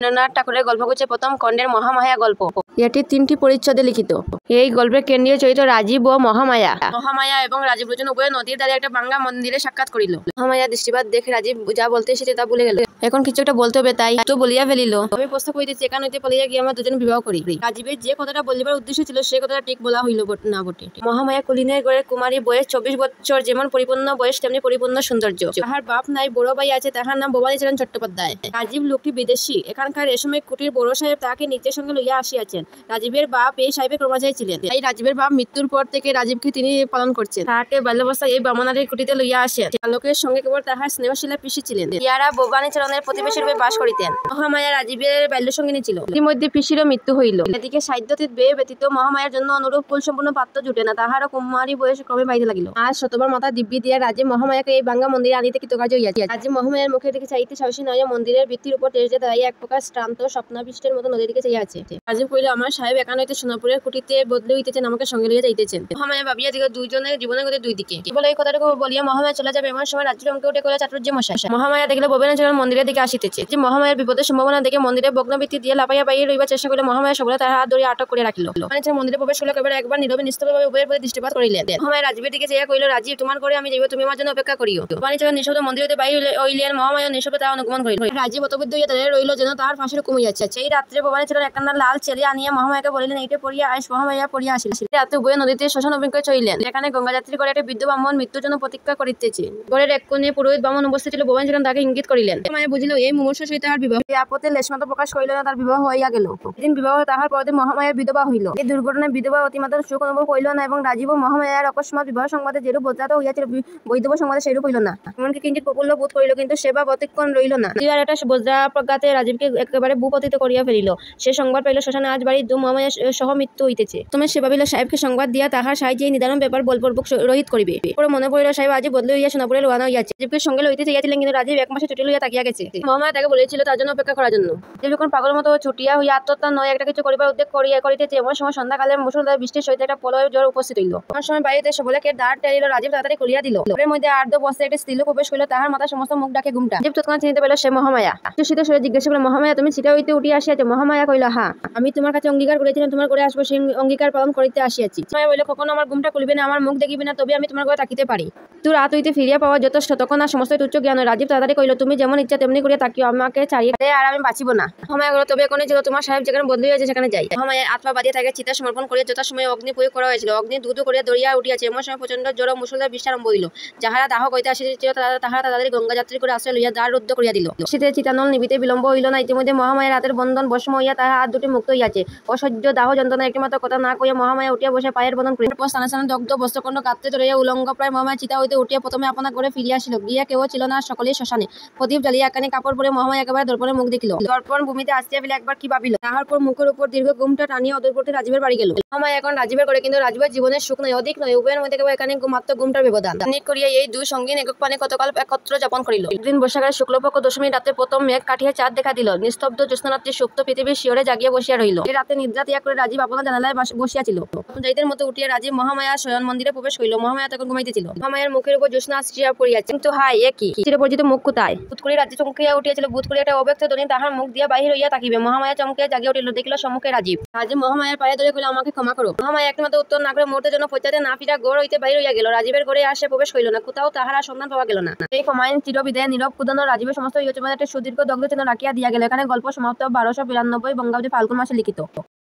রবীন্দ্রনাথ ঠাকুরের গল্পগুচ্ছ প্রথম খণ্ডের মহামায়া গল্প। এটি 3টি পরিচ্ছদে লিখিত। এই গল্পের কেন্দ্রীয় চরিত্র রাজীব ও মহামায়া। মহামায়া এবং রাজীব দুজন উভয়ে নদীর ধারে একটা ভাঙা মন্দিরে সাক্ষাৎ করিল। মহামায়া দৃষ্টিপাত দেখে রাজীব যা বলতে এসেছে তা ভুলে গেল। এখন কিছু একটা বলতে হবে, তাই তো বলিয়া ফেলিল, আমি প্রস্তাব করিতেছি এখান হইতে পালিয়া গিয়ে আমরা দুজন বিবাহ করি। রাজীবের যে কথাটা বলিবার উদ্দেশ্য ছিল সে কথাটা ঠিক বলা হইল না বটে। মহামায়া কুলীনের ঘরের কুমারী, বয়স 24 বছর, যেমন পরিপূর্ণ বয়স তেমনি পরিপূর্ণ সৌন্দর্য। তাহার বাপ নাই, বড় ভাই আছে, তাহার নাম ভবানীচরণ চট্টোপাধ্যায়। রাজীব লোকটি বিদেশী, এখানকার রেশমের কুটির বড় সাহেব তাহাকে নিজের সঙ্গে লইয়া আসিয়াছেন। রাজীবের বাপ এই সাহেবের কর্মচারী ছিলেন, তাই রাজীবের বাপ মৃত্যুর পর থেকে রাজীবকে তিনি পালন করছেন। তাহাকে বাল্যাবস্থায় এই ব্রাহ্মণারীর কুটিতে লইয়া আসেন। বালকের সঙ্গে কেবল তাহার স্নেহশীলা পিসি ছিলেন, ইহারা ভবানীচরণের প্রতিবেশী রূপে বাস করিতেন। মহামায়া রাজীবের বাল্যসঙ্গিনী ছিল। ইতিমধ্যে পিসিরও মৃত্যু হইল। এদিকে সাধ্যতীত ব্যয় ব্যতীত মহামায়ার জন্য অনুরূপ কুলসম্পন্ন পাত্র জুটে না। তাহারও কুমারী বয়স ক্রমে বাড়িতে লাগিল। আজ শতবার মাথা দিব্যি দিয়া রাজীব মহামায়াকে এই ভাঙ্গা মন্দিরে আনিতে কৃতকার্য হইয়াছে। রাজীব মহামায়ার মুখের দিকে চাইতে সাহসী নয়, মন্দিরের ভিত্তির উপর তেজে দাঁড়াইয়া এক প্রকার শ্রান্ত স্বপ্নাবিষ্টের মতো নদীর দিকে চাইয়া আছে। রাজীব কহিল, আমার সাহেব এখান হইতে সোনাপুরের কুটিতে বদলে হইতেছেন, আমাকে সঙ্গে লইয়া যাইতেছেন। মহামায়া ভাবিয়া দিল দুইজনের জীবনের গতি দুই দিকে। কেবল এই কথাটুকু বলিয়া মহামায়া চলে যাবে এমন সময় রাজীব চমকে উঠে কহিল, চাটুর্য মশাই। মহামায়া দেখিল ভবানীচরণ মন্দিরের দিকে আসিতেছে। যে মহামায়ার বিপদের সম্ভাবনা দেখে মন্দিরের ভগ্নভিত্তি দিয়ে লাফাইয়া বাইরে রইবার চেষ্টা করিল। মহামায়া সকলে তার হাত ধরিয়া আটক করে রাখিল। ভবানীচরণ মন্দিরে প্রবেশ করিল। কেবল একবার নীরবে নিস্তব্ধভাবে উভয়ের প্রতি দৃষ্টিপাত করিলেন। মহামায়া রাজীবের দিকে চাইয়া কহিল, রাজীব, তোমার ঘরে আমি যাইব, তুমি আমার জন্য অপেক্ষা করিও। ভবানীচরণ নিঃশব্দে মন্দির হইতে বাহির হইলেন। মহামায়া নিঃশব্দে তাহা অনুগমন করিল। রাজীব হতবুদ্ধ হইয়া দাঁড়াইয়া রইল, যেন তাহার ফাঁসির হুকুম হইয়াছে। সেই রাত্রে ভবানীচরণ একখানা লাল ছেলে আনিয়া মহামায়াকে বলিলেন, এইটা পড়িয়া আইস। মহামায়া পড়িয়া আসিল। রাত্রে উভয়ে নদীতে শ্মশান অভিমুখে চলিলেন। এখানে গঙ্গাযাত্রী করে একটা বৃদ্ধ ব্রাহ্মণ মৃত্যুর জন্য প্রতীক্ষা করিতেছে। ঘরের এক কোণে পুরোহিত ব্রাহ্মণ উপস্থিত ছিল। ভবানীচরণ তাকে ইঙ্গিত করিলেন। মহামায়া বুঝিল এই মুমূর্ষুর সহিত তাহার বিবাহ। এই আপত্তির লেশমাত্র প্রকাশ করিল না, তার বিবাহ হইয়া গেল। এদিন বিবাহ, তাহার পরদিন মহামায়ার বিধবা হইল। এই দুর্ঘটনায় বিধবা অতিমাত্র সুখ অনুভব করিল না, এবং রাজীব ও মহামায়ার অকস্মাৎ বিবাহ সংবাদে যেরূপ বজ্রাহত হইয়াছিল, বৈধব্য সংবাদে সেইরূপ হইল না। এমনকি কিঞ্চিৎ প্রফুল্ল বোধ করিল, কিন্তু সেবা প্রতিক্ষণ রইল না। আর একটা বজ্রাপ্রঘাতে রাজীবকে একেবারে ভূপতিত করিয়া ফেলিল। সে সংবাদ পাইল শ্মশানে আজ বাড়ির মহামায়া সহ মৃত্যু হইতেছে। তুমি সে ভাবিল সাহেবকে সংবাদ দিয়া তাহার সাহায্যে এই নিদারুণ ব্যাপার বলপূর্বক রহিত করিবে। পরে মনে পড়িল সাহেব আজ বদলে হইয়া সোনাপুরে রওনা হইয়াছে। রাজীবকে সঙ্গে লইতে চাইয়াছিলেন, কিন্তু রাজীব এক মাসে ছুটি লইয়া তাকিয়া গেছে। মহামায়া তাকে বলেছিল তার জন্য অপেক্ষা করার জন্য। যে যখন পাগল মতো ছুটিয়া হইয়া আত্মহত্যা নয় একটা কিছু করিবার উদ্যোগ করিতেছে, এমন সময় সন্ধ্যাকালের মুষলধারে বৃষ্টির সহিত একটা প্রলয়ের জ্বর উপস্থিত হইল। এমন সময় বাড়িতে সবলেকের দ্বার টেরিল। রাজীব তাড়াতাড়ি খুলিয়া দিল। ঘরের মধ্যে আর্দ্র বস্ত্রে একটি স্ত্রীলোক প্রবেশ করিল। তাহার মাথা সমস্ত মুখ ঢাকে ঘুমটা। রাজীব তৎক্ষণাৎ চিনিতে পারিল সে মহামায়া। শীত স্বরে জিজ্ঞাসা করিল, মহামায়া, তুমি ছিটা হইতে উঠিয়া আসিয়াছ? মহামায়া কহিল, হ্যাঁ, আমি তোমার কাছে অঙ্গীকার করিয়াছিলাম তোমার ঘরে আসবো, সেই অঙ্গীকার পালন করিতে আসিয়াছি। মহামায়া বলিল, কখনো আমার ঘুমটা খুলিবে না, আমার মুখ দেখিবে না, তবে আমি তোমার ঘরে থাকিতে পারি। তুই রাত হইতে ফিরিয়া পাওয়া যথেষ্ট, তখন আর সমস্ত তুচ্ছ জ্ঞান। রাজীব তাড়াতাড়ি কহিল, তুমি যেমন ইচ্ছা তেমনি করিয়া থাকিও, আমাকে ছাড়িয়ে আর আমি বাঁচিব না। মহামায়া কহিল, তবে এখনই চলো, তোমার সাহেব যেখানে বদলি হয়েছে সেখানে যাই। মহামায়া আত্মা বাঁধিয়া তাকে চিতা সমর্পণ করিয়া যথাসময়ে অগ্নি প্রয়োগ করা হয়েছিল। অগ্নি দ্রুত করিয়া দরিয়া উঠিয়াছে। এমন সময় প্রচন্ড জ্বর ও মুষলধারে বৃষ্টি আরম্ভ হইল। যাহারা দাহ করিতে আসিয়াছিল তাহারা তাড়াতাড়ি গঙ্গাযাত্রী করে আশ্রয় লইয়া দ্বার রুদ্ধ করিয়া দিল। শীতে চিতানল নিবিতে বিলম্ব হইল না। ইতিমধ্যে মহামায়ের রাতের বন্ধন ভস্ম হইয়া তাহার হাত দুটি মুক্ত হইয়াছে। অসহ্য দাহ যন্ত্রণা একটিমাত্র কথা না কইয়া মহামায়া উঠিয়া বসে পায়ের বন্ধন করিল। তারপর স্থানে স্থানে দগ্ধ বস্ত্রখণ্ড কাঁদতে ধরিয়া উলঙ্গ প্রায় মহামায়া চিতা হইতে উঠিয়া প্রথমে আপনার ঘরে ফিরিয়া আসিল। গিয়া কেউ ছিল না, সকলেই শ্মশানে। প্রদীপ জ্বালিয়া একখানি কাপড় পরে মহামায়া একেবারে দর্পণে মুখ দেখিল। দর্পণ ভূমিতে আসিয়া ফেলে একবার কি ভাবিল, তাহার পর মুখের উপর দীর্ঘ ঘুমটা টানিয়া অদূরবর্তী রাজীবের বাড়ি গেল। মহামায়া এখন রাজীবের করে, কিন্তু রাজীবের জীবনের সুখ নয়, অধিক নয়, উভয়ের মধ্যে কেবল এখানে মাত্র ঘুমটার ব্যবধান। নিক করিয়া এই দুই সঙ্গীন একক পানে কতকাল একত্র যাপন করিল। একদিন বর্ষাকালের শুক্লপক্ষ দশমী রাতে প্রথম মেঘ কাটিয়া চাঁদ দেখা দিল। নিস্তব্ধ জ্যোৎস্নারাত্রি সুপ্ত পৃথিবীর শিয়রে জাগিয়া বসিয়া রহিল। এই রাতে নিদ্রা ত্যাগ করে রাজীব আপনার জানালায় বসিয়াছিল। যাইতের মতো উঠিয়া রাজীব মহামায়া শয়ন মন্দিরে প্রবেশ করিল। মহামায়া তখন ঘুমাইতেছিল। মহামায়ার মুখের উপর জ্যোৎস্না আসিয়া পড়িয়াছে। কিন্তু হাই, এ কি চিরপরিচিত মুখ কোথায়? বোধ করি রাজীব চমকিয়া উঠিয়াছিল। বোধ করি একটা অব্যক্ত ধ্বনি তাহার মুখ দিয়া বাহির হইয়া থাকিবে। মহামায়া চমকিয়া জাগিয়া উঠিল। দেখিল সম্মুখে রাজীব। রাজীব মহামায়ার পায়ে ধরে কহিল, আমাকে ক্ষমা করো। মহামায়া একটিমাত্র উত্তর না করে মুহূর্তের জন্য পশ্চাতে না ফিরা ঘর হইতে বাহির হইয়া গেল। রাজীবের ঘরে আসে প্রবেশ করিল না। কোথাও তাহার সন্ধান পাওয়া গেল না। এই ক্ষমায় চিরবিদায় নীরব কুদন রাজীবের সমস্ত ইহজীবনের একটা সুদীর্ঘ দগ্ধ চিহ্ন রাখিয়া দিয়া গেল। এখানে গল্প সমাপ্ত। 1292 বঙ্গাব্দে ফাল্গুন মাসে লিখিত।